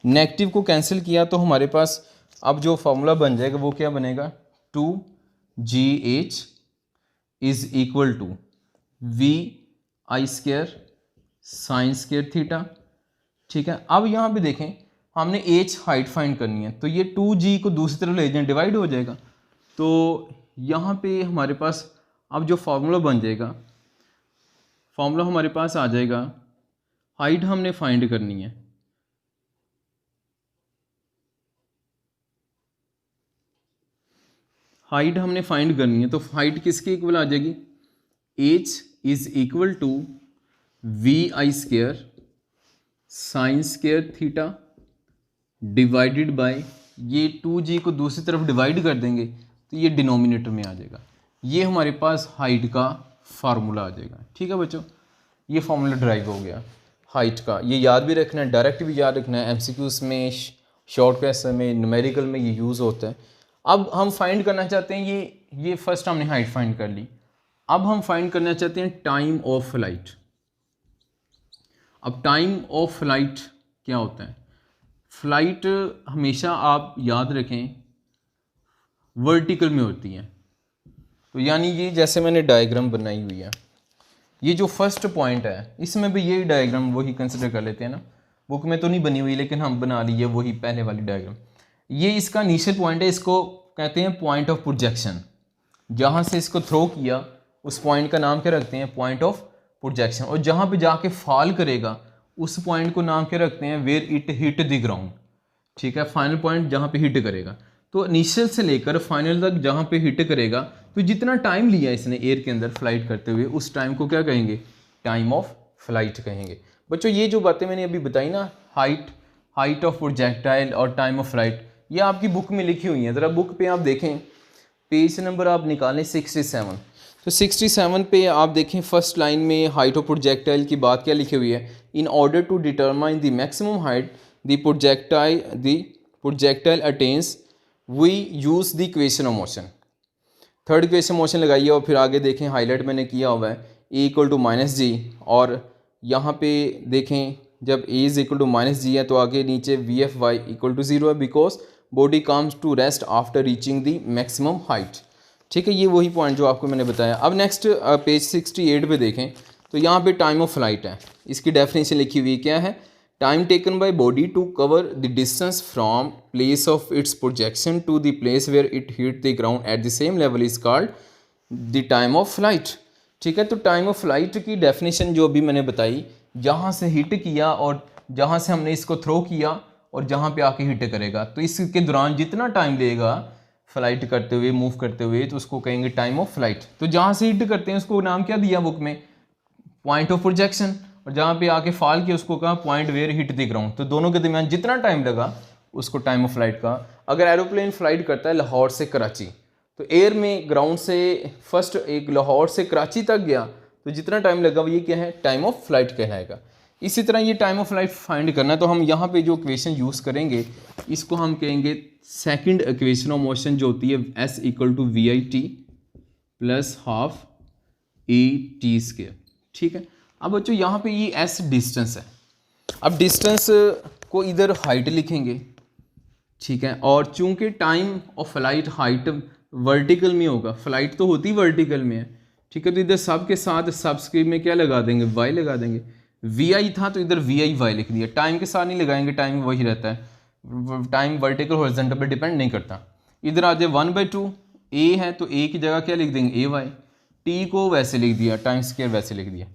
नेगेटिव को कैंसिल किया तो हमारे पास अब जो फॉर्मूला बन जाएगा वो क्या बनेगा, 2GH is equal to VI square sine square theta. ठीक है, अब यहाँ पे देखें हमने h हाइट फाइंड करनी है, तो ये 2g को दूसरी तरफ ले जाएं, डिवाइड हो जाएगा, तो यहाँ पे हमारे पास अब जो फार्मूला बन जाएगा, फार्मूला हमारे पास आ जाएगा, हाइट हमने फाइंड करनी है, हाइट हमने फाइंड करनी है, तो हाइट किसके इक्वल आ जाएगी, h is equal to VI square sine square theta divided by, ये 2g को दूसरी तरफ डिवाइड कर देंगे तो ये डिनोमिनेटर में आ जाएगा, ये हमारे पास हाइट का फार्मूला आ जाएगा। ठीक है बच्चों, ये फार्मूला ड्राइव हो गया हाइट का, ये याद भी रखना है, डायरेक्ट भी याद रखना है, MCQs में, शॉर्ट क्वेश्चन में, न्यूमेरिकल में ये यूज़ होता है। अब हम फाइंड करना चाहते हैं, ये फर्स्ट हमने हाइट फाइंड कर ली, अब हम फाइंड करना चाहते हैं टाइम ऑफ फ्लाइट। अब टाइम ऑफ फ्लाइट क्या होता है, फ्लाइट हमेशा आप याद रखें वर्टिकल में होती है, तो यानी ये जैसे मैंने डायग्राम बनाई हुई है, ये जो फर्स्ट पॉइंट है इसमें भी यही डायग्राम वही कंसिडर कर लेते हैं ना, बुक में तो नहीं बनी हुई लेकिन हम बना लिए वही पहले वाली डायग्राम। ये इसका इनिशियल पॉइंट है, इसको कहते हैं पॉइंट ऑफ प्रोजेक्शन, जहाँ से इसको थ्रो किया उस पॉइंट का नाम क्या रखते हैं, पॉइंट ऑफ प्रोजेक्शन, और जहाँ पे जाके फॉल करेगा उस पॉइंट को नाम क्या रखते हैं, where it hit the ground. ठीक है, फाइनल पॉइंट जहाँ पे हिट करेगा, तो इनिशियल से लेकर फाइनल तक जहाँ पे हिट करेगा, तो जितना टाइम लिया इसने एयर के अंदर फ्लाइट करते हुए उस टाइम को क्या कहेंगे, टाइम ऑफ फ्लाइट कहेंगे। बच्चों ये जो बातें मैंने अभी बताई ना, हाइट ऑफ प्रोजेक्टाइल और टाइम ऑफ फ्लाइट, ये आपकी बुक में लिखी हुई है, ज़रा बुक पे आप देखें, पेज नंबर आप निकालें 67, तो 67 पे आप देखें फर्स्ट लाइन में हाइट ऑफ प्रोजेक्टाइल की बात क्या लिखी हुई है, in order to determine the maximum height the projectile attains we use the equation of motion. Third equation motion लगाइए और फिर आगे देखें, हाईलाइट मैंने किया हुआ है, ए इक्वल टू -g, और यहाँ पे देखें जब a is equal to -g है तो आगे नीचे VFY इक्वल टू 0 है, because body comes to rest after reaching the maximum height. ठीक है, ये वही पॉइंट जो आपको मैंने बताया। अब नेक्स्ट पेज 68 पे देखें, तो यहाँ पे टाइम ऑफ फ्लाइट है, इसकी डेफिनेशन लिखी हुई क्या है, time taken by body to cover the distance from place of its projection to the place where it hit the ground at the same level is called the time of flight. ठीक है, तो टाइम ऑफ फ्लाइट की डेफिनेशन जो अभी मैंने बताई, जहाँ से हिट किया और जहाँ से हमने इसको थ्रो किया और जहाँ पे आके हिट करेगा, तो इसके दौरान जितना टाइम लेगा फ्लाइट करते हुए, मूव करते हुए, तो उसको कहेंगे टाइम ऑफ फ्लाइट। तो जहाँ से हिट करते हैं उसको नाम क्या दिया बुक में, पॉइंट ऑफ प्रोजेक्शन, और जहाँ पे आके फॉल किया उसको कहा point where hit the ground. तो दोनों के दरमियान जितना टाइम लगा उसको टाइम ऑफ फ्लाइट का। अगर एरोप्लेन फ्लाइट करता है लाहौर से कराची, तो एयर में ग्राउंड से फर्स्ट एक लाहौर से कराची तक गया, तो जितना टाइम लगा वो ये क्या है, टाइम ऑफ फ्लाइट कहलाएगा। इसी तरह ये टाइम ऑफ फ्लाइट फाइंड करना है, तो हम यहाँ पे जो इक्वेशन यूज़ करेंगे इसको हम कहेंगे सेकंड इक्वेशन ऑफ मोशन, जो होती है S equal to VIT plus half AT²। ठीक है, अब बच्चों यहाँ पे ये S डिस्टेंस है, अब डिस्टेंस को इधर हाइट लिखेंगे, ठीक है। और चूंकि time of flight height vertical में होगा, फ्लाइट तो होती वर्टिकल में है, ठीक है, तो इधर सब के साथ सबस्क्रिप्ट में क्या लगा देंगे, वाई लगा देंगे। वी आई था तो इधर वी आई वाई लिख दिया, टाइम के साथ नहीं लगाएंगे, टाइम वही रहता है, टाइम वर्टिकल हॉरिजॉन्टल पे डिपेंड नहीं करता। इधर आ जाए 1/2 ए है तो ए की जगह क्या लिख देंगे, ए वाई, टी को वैसे लिख दिया, टाइम स्क्वायर वैसे लिख दिया।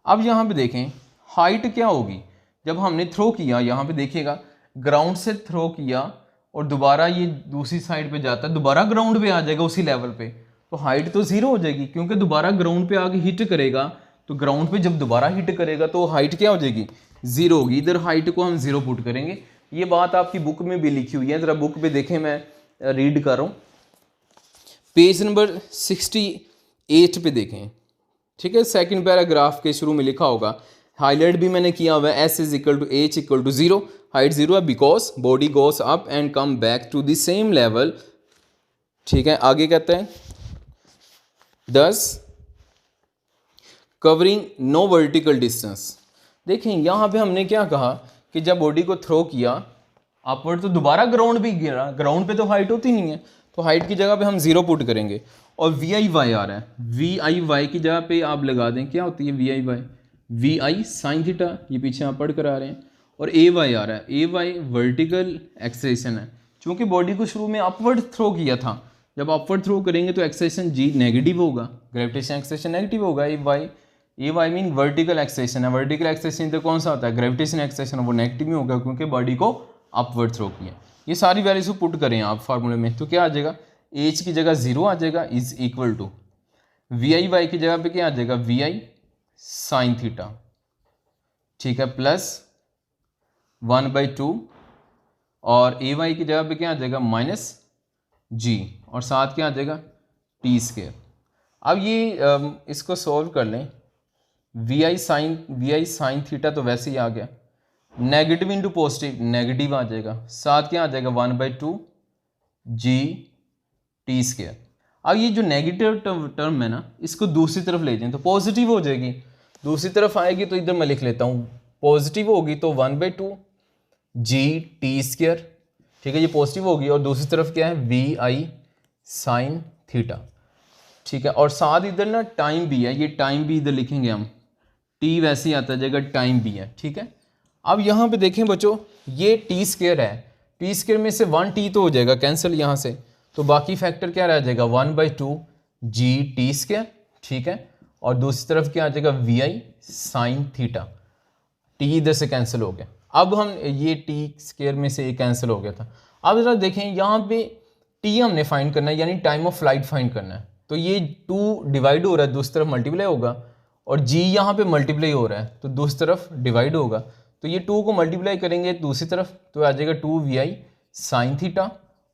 अब यहाँ पे देखें हाइट क्या होगी, जब हमने थ्रो किया, यहाँ पे देखिएगा ग्राउंड से थ्रो किया और दोबारा ये दूसरी साइड पे जाता है, दोबारा ग्राउंड पे आ जाएगा उसी लेवल पे, तो हाइट तो जीरो हो जाएगी, क्योंकि दोबारा ग्राउंड पे आके हिट करेगा, तो ग्राउंड पे जब दोबारा हिट करेगा तो हाइट क्या हो जाएगी, जीरो होगी। इधर हाइट को हम जीरो पुट करेंगे। ये बात आपकी बुक में भी लिखी हुई है, ज़रा बुक पे देखें, मैं रीड कर रहा हूँ, पेज नंबर 68 पे देखें, ठीक है, सेकंड पैराग्राफ के शुरू में लिखा होगा, हाईलाइट भी मैंने किया हुआ है, s is equal to h equal to zero, height zero है because body goes up and come back to the same level, ठीक है। आगे कहते हैं दस कवरिंग नो वर्टिकल डिस्टेंस। देखें यहाँ पे हमने क्या कहा कि जब बॉडी को थ्रो किया अपवर्ड तो दोबारा ग्राउंड भी गिरा, ग्राउंड पे तो हाइट होती नहीं है, तो हाइट की जगह पे हम जीरो पुट करेंगे। और वी आई वाई आ रहा है, वी आई वाई की जगह पे आप लगा दें, क्या होती है v i y, v i sine theta, ये पीछे आप पढ़ कर आ रहे हैं। और ए वाई आ रहा है, ए वाई वर्टिकल एक्सेलेरेशन है, चूँकि बॉडी को शुरू में अपवर्ड थ्रो किया था, जब अपवर्ड थ्रो करेंगे तो एक्सेलेरेशन जी नेगेटिव होगा, ग्रेविटेशन एक्सेलेरेशन नेगेटिव होगा। ए वाई मीन वर्टिकल एक्सेलेरेशन है, वर्टिकल एक्सेलेरेशन तो कौन सा होता है, ग्रेविटेशन एक्सेलेरेशन, वो नेगेटिव में होगा क्योंकि बॉडी को अपवर्ड थ्रो किया। ये सारी वैल्यूज को पुट करें आप फार्मूले में, तो क्या आ जाएगा, एच की जगह जीरो आ जाएगा, is equal to v i y की जगह पे क्या आ जाएगा, वी आई साइन थीटा, ठीक है, प्लस 1/2 और ए वाई की जगह पे क्या आ जाएगा, माइनस जी, और साथ क्या आ जाएगा, टी स्क्वायर। अब ये इसको सॉल्व कर लें, वी आई साइन थीटा तो वैसे ही आ गया, नेगेटिव इंटू पॉजिटिव नेगेटिव आ जाएगा, साथ क्या आ जाएगा 1/2 जी टी स्क्वायर। अब ये जो नेगेटिव टर्म है ना, इसको दूसरी तरफ ले जाएं तो पॉजिटिव हो जाएगी, दूसरी तरफ आएगी तो इधर मैं लिख लेता हूँ, पॉजिटिव होगी तो 1/2 जी टी स्क्वायर, ठीक है, ये पॉजिटिव होगी, और दूसरी तरफ क्या है, वी आई साइन थीटा, ठीक है। और साथ इधर ना टाइम भी है, ये टाइम भी इधर लिखेंगे हम, टी वैसे ही आता जाएगा, टाइम भी है, ठीक है। अब यहाँ पे देखें बच्चों, ये टी स्क्वायर है, टी स्क्वायर में से 1 टी तो हो जाएगा कैंसिल यहाँ से, तो बाकी फैक्टर क्या रह जाएगा 1/2 जी टी स्क्वायर, ठीक है, और दूसरी तरफ क्या आ जाएगा v i sine theta, t इधर से कैंसिल हो गया। अब हम ये टी स्क्वायर में से ये कैंसिल हो गया था। अब जरा देखें यहाँ पे टी हमने फाइंड करना है, यानी टाइम ऑफ फ्लाइट फाइंड करना है, तो ये 2 डिवाइड हो रहा है, दूसरी तरफ मल्टीप्लाई होगा, और जी यहाँ पे मल्टीप्लाई हो रहा है तो दूसरी तरफ डिवाइड होगा, तो ये 2 को मल्टीप्लाई करेंगे दूसरी तरफ तो आ जाएगा 2 वी आई साइन थीटा,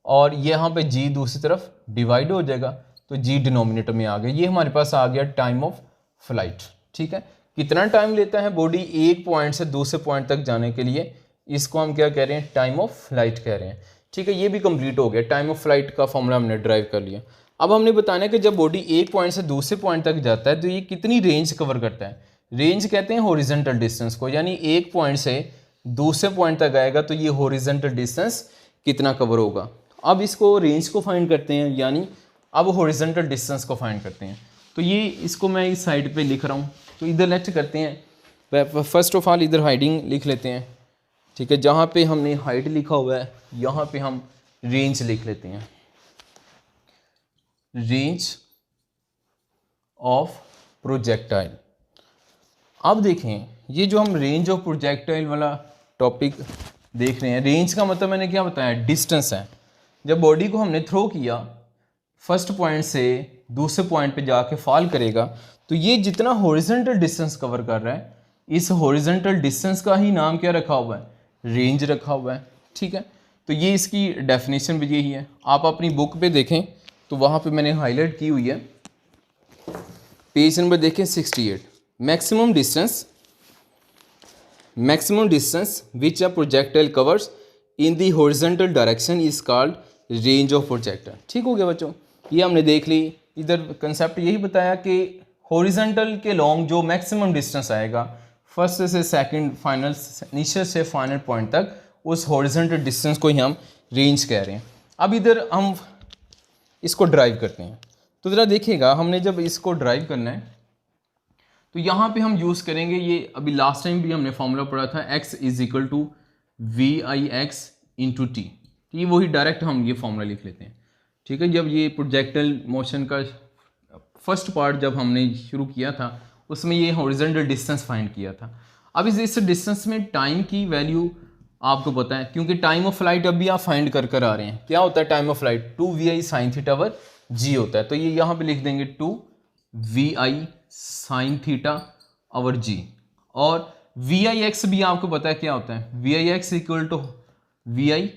और यहाँ पे जी दूसरी तरफ डिवाइड हो जाएगा तो जी डिनोमिनेटर में आ गया। ये हमारे पास आ गया टाइम ऑफ फ्लाइट, ठीक है। कितना टाइम लेता है बॉडी एक पॉइंट से दूसरे पॉइंट तक जाने के लिए, इसको हम क्या कह रहे हैं, टाइम ऑफ फ्लाइट कह रहे हैं, ठीक है। ये भी कंप्लीट हो गया, टाइम ऑफ फ्लाइट का फॉर्मूला हमने ड्राइव कर लिया। अब हमने बताना है कि जब बॉडी एक पॉइंट से दूसरे पॉइंट तक जाता है तो ये कितनी रेंज कवर करता है। रेंज कहते हैं हॉरिजॉन्टल डिस्टेंस को, यानी एक पॉइंट से दूसरे पॉइंट तक आएगा तो ये हॉरिजॉन्टल डिस्टेंस कितना कवर होगा। अब इसको रेंज को फाइंड करते हैं, यानी अब हॉरिजॉन्टल डिस्टेंस को फाइंड करते हैं। तो ये इसको मैं इस साइड पे लिख रहा हूँ, तो इधर लेट करते हैं, फर्स्ट ऑफ ऑल इधर हाइडिंग लिख लेते हैं, ठीक है। जहाँ पे हमने हाइट लिखा हुआ है यहाँ पे हम रेंज लिख लेते हैं, रेंज ऑफ प्रोजेक्टाइल। अब देखें ये जो हम रेंज ऑफ प्रोजेक्टाइल वाला टॉपिक देख रहे हैं, रेंज का मतलब मैंने क्या बताया, डिस्टेंस है। जब बॉडी को हमने थ्रो किया फर्स्ट पॉइंट से दूसरे पॉइंट पे जाके फॉल करेगा तो ये जितना हॉरिजॉन्टल डिस्टेंस कवर कर रहा है, इस हॉरिजॉन्टल डिस्टेंस का ही नाम क्या रखा हुआ है, रेंज रखा हुआ है, ठीक है। तो ये इसकी डेफिनेशन भी यही है। आप अपनी बुक पे देखें तो वहाँ पे मैंने हाईलाइट की हुई है, पेज नंबर देखें 68, maximum distance which a projectile covers in the horizontal direction is called range of projectile. ठीक हो गया बच्चों, ये हमने देख ली। इधर कंसेप्ट यही बताया कि हॉरिजॉन्टल के लॉन्ग जो मैक्सिमम डिस्टेंस आएगा फर्स्ट से सेकंड फाइनल, इनिशियल से फाइनल पॉइंट तक, उस हॉरिजॉन्टल डिस्टेंस को ही हम रेंज कह रहे हैं। अब इधर हम इसको ड्राइव करते हैं, तो ज़रा देखिएगा हमने जब इसको ड्राइव करना है तो यहाँ पे हम यूज़ करेंगे ये, अभी लास्ट टाइम भी हमने फॉर्मूला पढ़ा था, x is equal to v i x into t. ये वही डायरेक्ट हम ये फॉर्मूला लिख लेते हैं, ठीक है। जब ये प्रोजेक्टाइल मोशन का फर्स्ट पार्ट जब हमने शुरू किया था उसमें ये हॉरिजॉन्टल डिस्टेंस फाइंड किया था। अब इस डिस्टेंस में टाइम की वैल्यू आपको पता है, क्योंकि टाइम ऑफ फ्लाइट अभी आप फाइंड कर आ रहे हैं। क्या होता है time of flight? 2 sin theta over g होता है। तो ये यहाँ पे लिख देंगे 2 sin थीटा ओवर जी। और वी आई एक्स भी आपको पता है क्या होता है, v i x equal to v i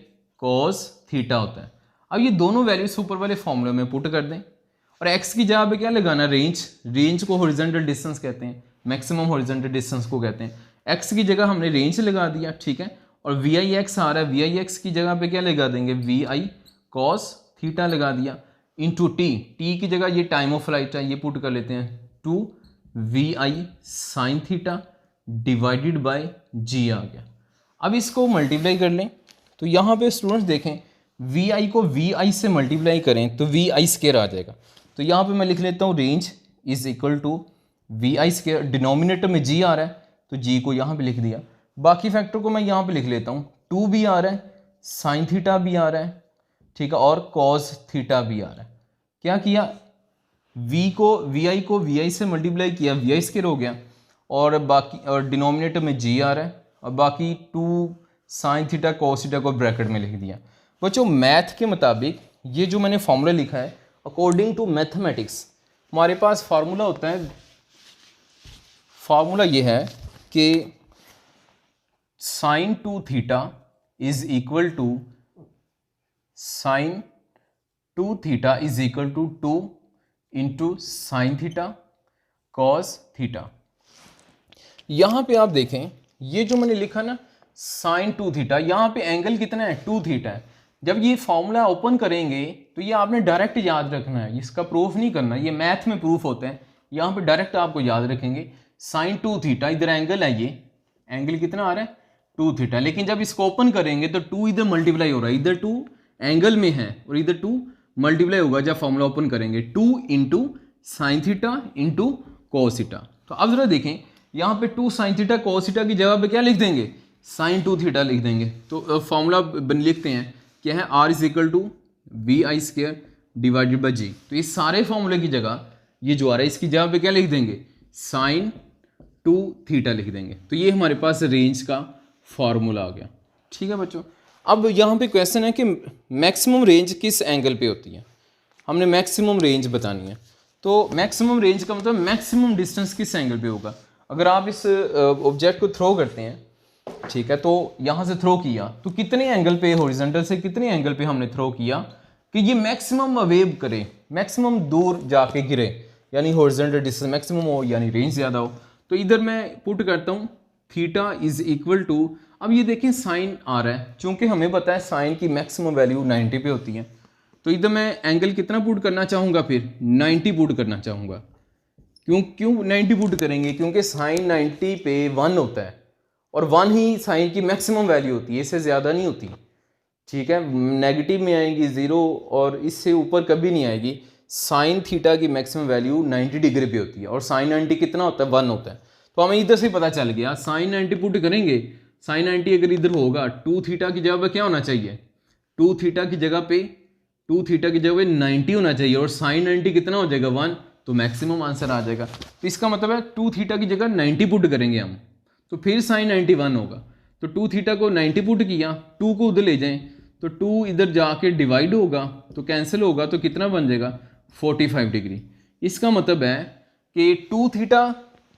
cos theta होता है। अब ये दोनों वैल्यूज ऊपर वाले फॉर्मूले में पुट कर दें और x की जगह पे क्या लगाना, रेंज। रेंज को हॉरिजॉन्टल डिस्टेंस कहते हैं, मैक्सिमम हॉरिजॉन्टल डिस्टेंस को कहते हैं। x की जगह हमने रेंज लगा दिया, ठीक है। और वी आई एक्स आ रहा है, वी आई एक्स की जगह पे क्या लगा देंगे, वी आई कॉस थीटा लगा दिया, इंटू टी। टी की जगह ये टाइम ऑफ फ्लाइट है, ये पुट कर लेते हैं 2 sin थीटा डिवाइडेड बाय जी आ गया। अब इसको मल्टीप्लाई कर लें तो यहाँ पे स्टूडेंट्स देखें, वी आई को वी आई से मल्टीप्लाई करें तो वी आई स्क्वायर आ जाएगा। तो यहाँ पे मैं लिख लेता हूँ range is equal to v i square, denominator में जी आ रहा है तो जी को यहाँ पे लिख दिया, बाकी फैक्टर को मैं यहाँ पे लिख लेता हूँ, 2 भी आ रहा है, साइन थीटा भी आ रहा है, ठीक है, और कॉस थीटा भी आ रहा है। क्या किया, वी आई से मल्टीप्लाई किया, वी आई स्क्वायर हो गया, और बाकी और डिनोमिनेटर में जी आ रहा है, और बाकी 2 साइन थीटा कॉस थीटा को ब्रैकेट में लिख दिया। बच्चों मैथ के मुताबिक ये जो मैंने फॉर्मूला लिखा है, अकॉर्डिंग टू मैथमेटिक्स हमारे पास फार्मूला होता है, फार्मूला ये है कि sine 2 theta is equal to sine 2 theta is equal to 2 into sine theta cos theta. यहाँ पे आप देखें ये जो मैंने लिखा ना साइन 2 थीटा, यहाँ पे एंगल कितना है, 2 थीटा है। जब ये फॉर्मूला ओपन करेंगे तो ये आपने डायरेक्ट याद रखना है, इसका प्रूफ नहीं करना, ये मैथ में प्रूफ होते हैं। यहाँ पे डायरेक्ट आपको याद रखेंगे साइन 2 थीटा, इधर एंगल है, ये एंगल कितना आ रहा है 2 थीटा, लेकिन जब इसको ओपन करेंगे तो 2 इधर मल्टीप्लाई हो रहा है, इधर 2 एंगल में है और इधर 2 मल्टीप्लाई होगा जब फॉर्मूला ओपन करेंगे, 2 into sine theta into cos theta. तो अब जरा देखें यहाँ पे 2 साइन थीटा कोस थीटा की जगह पे क्या लिख देंगे, साइन 2 थीटा लिख देंगे। तो फॉर्मूला लिखते हैं क्या है, r is equal to v i square divided by g. तो इस सारे फॉर्मूले की जगह ये जो आ रहा है इसकी जगह पे क्या लिख देंगे, साइन 2 थीटा लिख देंगे। तो ये हमारे पास रेंज का फॉर्मूला आ गया, ठीक है बच्चों। अब यहाँ पे क्वेश्चन है कि मैक्सिमम रेंज किस एंगल पे होती है, हमने मैक्सिमम रेंज बतानी है। तो मैक्सिमम रेंज का मतलब मैक्सिमम डिस्टेंस किस एंगल पे होगा। अगर आप इस ऑब्जेक्ट को थ्रो करते हैं, ठीक है, तो यहाँ से थ्रो किया तो कितने एंगल पे, हॉरिजॉन्टल से कितने एंगल पे हमने थ्रो किया कि ये मैक्सिमम अवेव करे, मैक्सिमम दूर जाके गिरे, यानी हॉरिजॉन्टल डिस्टेंस मैक्सिमम हो यानी रेंज ज़्यादा हो। तो इधर मैं पुट करता हूँ थीटा इज इक्वल टू, अब ये देखें साइन आ रहा है, चूंकि हमें पता है साइन की मैक्सिमम वैल्यू 90 पे होती है, तो इधर मैं एंगल कितना पुट करना चाहूँगा, फिर 90 पुट करना चाहूँगा। क्यों 90 पुट करेंगे, क्योंकि साइन 90 पे 1 होता है और 1 ही साइन की मैक्सिमम वैल्यू होती है, इससे ज़्यादा नहीं होती, ठीक है। नेगेटिव में आएगी 0 और इससे ऊपर कभी नहीं आएगी। साइन थीटा की मैक्सिमम वैल्यू 90 डिग्री पे होती है और साइन 90 कितना होता है, 1 होता है। तो हमें इधर से पता चल गया, साइन 90 पुट करेंगे, साइन 90 अगर इधर होगा 2 थीटा की जगह पे क्या होना चाहिए, 2 थीटा की जगह पे 90 होना चाहिए, और साइन 90 कितना हो जाएगा 1, तो मैक्सिमम आंसर आ जाएगा। तो इसका मतलब है 2 थीटा की जगह 90 पुट करेंगे हम, तो फिर साइन 91 होगा। तो 2 थीटा को 90 पुट किया, 2 को उधर ले जाएं तो 2 इधर जाके डिवाइड होगा तो कैंसिल होगा, तो कितना बन जाएगा 45 डिग्री। इसका मतलब है कि 2 थीटा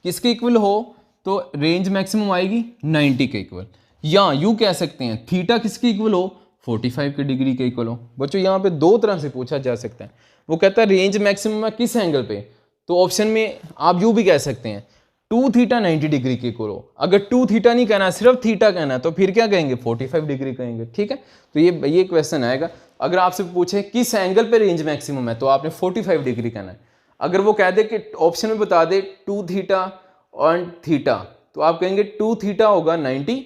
किसके इक्वल हो तो रेंज मैक्सिमम आएगी 90 के इक्वल, या यूँ कह सकते हैं थीटा किसके इक्वल हो 45 के डिग्री के इक्वल हो। बच्चों यहाँ पे 2 तरह से पूछा जा सकता है, वो कहता है रेंज मैक्सिमम है किस एंगल पे, तो ऑप्शन में आप यूँ भी कह सकते हैं 2 थीटा 90 डिग्री के इक्वल हो। अगर 2 थीटा नहीं कहना, सिर्फ थीटा कहना है, तो फिर क्या कहेंगे 45 डिग्री कहेंगे, ठीक है। तो ये क्वेश्चन आएगा। अगर आपसे पूछे किस एंगल पे रेंज मैक्सिमम है तो आपने 45 डिग्री कहना है। अगर वो कह दे कि ऑप्शन में बता दे 2 थीटा और थीटा, तो आप कहेंगे 2 थीटा होगा 90,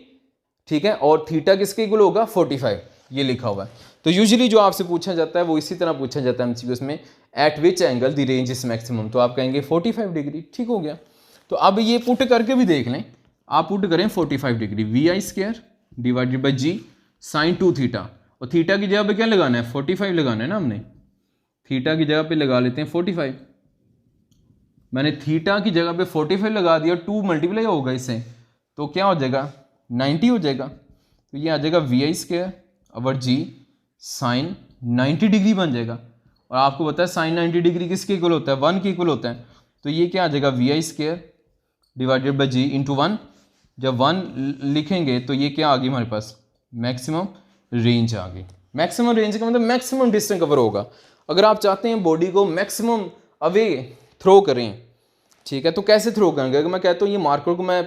ठीक है, और थीटा किसके इक्वल होगा 45। ये लिखा हुआ है। तो यूजुअली जो आपसे पूछा जाता है वो इसी तरह पूछा जाता है एमसीक्यूज में, eight which angle the range is maximum, तो आप कहेंगे 45 डिग्री, ठीक हो गया। तो अब ये पुट करके भी देख लें, आप पुट करें 45 degree, v i square divided by g sine 2 theta, और थीटा की जगह पे क्या लगाना है, 45 लगाना है ना हमने, थीटा की जगह पे लगा लेते हैं 45। मैंने थीटा की जगह पे 45 लगा दिया, 2 मल्टीप्लाई होगा इससे, तो क्या हो जाएगा 90 हो जाएगा। तो ये आ जाएगा v i square over g sine 90 degree बन जाएगा। और आपको पता है साइन 90 डिग्री किसके इक्वल होता है, 1 के इक्वल होता है। तो ये क्या आ जाएगा v i square divided by g into 1। जब 1 लिखेंगे तो ये क्या आ गई हमारे पास, मैक्सिमम रेंज आ गई। मैक्सिमम रेंज का मतलब मैक्सिमम डिस्टेंस कवर होगा। अगर आप चाहते हैं बॉडी को मैक्सिमम अवे थ्रो करें, ठीक है, तो कैसे थ्रो करेंगे। अगर मैं कहता हूँ ये मार्कर को मैं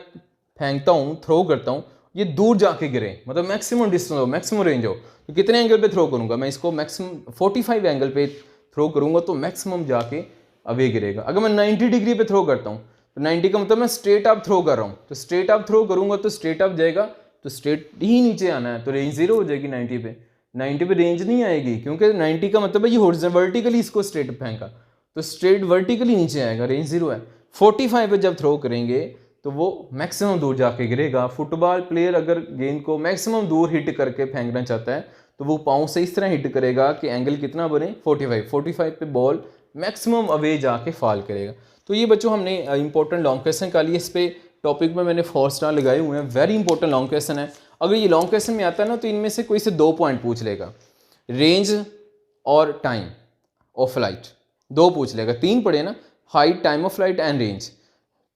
फेंकता हूँ, थ्रो करता हूँ, ये दूर जाके गिरे, मतलब मैक्सिमम डिस्टेंस हो, मैक्सिमम रेंज हो, तो कितने एंगल पे थ्रो करूँगा मैं इसको, मैक्सिमम 45 एंगल पे थ्रो करूँगा तो मैक्सिमम जाके अवे गिरेगा। अगर मैं 90 डिग्री पे थ्रो करता हूँ तो 90 का मतलब मैं स्ट्रेट अप थ्रो कर रहा हूँ, तो स्ट्रेट अप थ्रो करूँगा तो स्ट्रेट अप जाएगा, तो स्ट्रेट ही नीचे आना है, तो रेंज 0 हो जाएगी 90 पे। 90 पे रेंज नहीं आएगी क्योंकि 90 का मतलब है ये हॉरिजॉन्टल वर्टिकली इसको स्ट्रेट फेंका, तो स्ट्रेट वर्टिकली नीचे आएगा, रेंज 0 है। 45 पे जब थ्रो करेंगे तो वो मैक्सिमम दूर जाके गिरेगा। फुटबॉल प्लेयर अगर गेंद को मैक्सिमम दूर हिट करके फेंकना चाहता है तो वो पाँव से इस तरह हिट करेगा कि एंगल कितना बने 45 पे बॉल मैक्सिमम अवे जाके फॉल करेगा। तो ये बच्चों हमने इंपॉर्टेंट लॉन्ग क्वेश्चन का लिए, इस पे टॉपिक में मैंने 4 स्टार लगाए हुए हैं, वेरी इंपॉर्टेंट लॉन्ग क्वेश्चन है। अगर ये लॉन्ग क्वेश्चन में आता है ना तो इनमें से कोई से 2 पॉइंट पूछ लेगा, रेंज और टाइम ऑफ फ्लाइट 2 पूछ लेगा, 3 पढ़े ना, height, time of flight and range,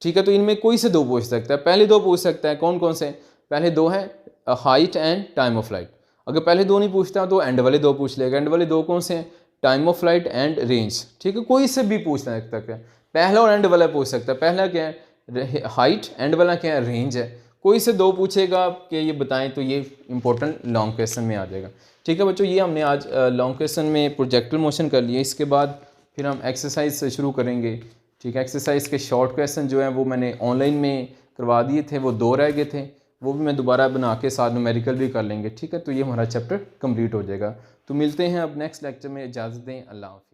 ठीक है। तो इनमें कोई से 2 पूछ सकता है, पहले 2 पूछ सकता है, कौन कौन से, पहले 2 है height and time of flight. अगर पहले 2 नहीं पूछता तो एंड वाले 2 पूछ लेगा, एंड वाले 2 कौन से हैं, time of flight and range, ठीक है। कोई से भी पूछ सकता है, पहला और एंड वाला पूछ सकता है, पहला क्या है हाइट, एंड वाला क्या है रेंज है। कोई से 2 पूछेगा कि ये बताएं, तो ये इंपॉर्टेंट लॉन्ग क्वेश्चन में आ जाएगा, ठीक है बच्चों। ये हमने आज लॉन्ग क्वेश्चन में प्रोजेक्टल मोशन कर लिए, इसके बाद फिर हम एक्सरसाइज से शुरू करेंगे, ठीक है। एक्सरसाइज के शॉर्ट क्वेश्चन जो हैं वो मैंने ऑनलाइन में करवा दिए थे, वो 2 रह गए थे, वो भी मैं दोबारा बना के साथ न्यूमेरिकल भी कर लेंगे, ठीक है। तो ये हमारा चैप्टर कंप्लीट हो जाएगा। तो मिलते हैं अब नेक्स्ट लेक्चर में, इजाज़त दें, अल्लाह हाफ़िज़।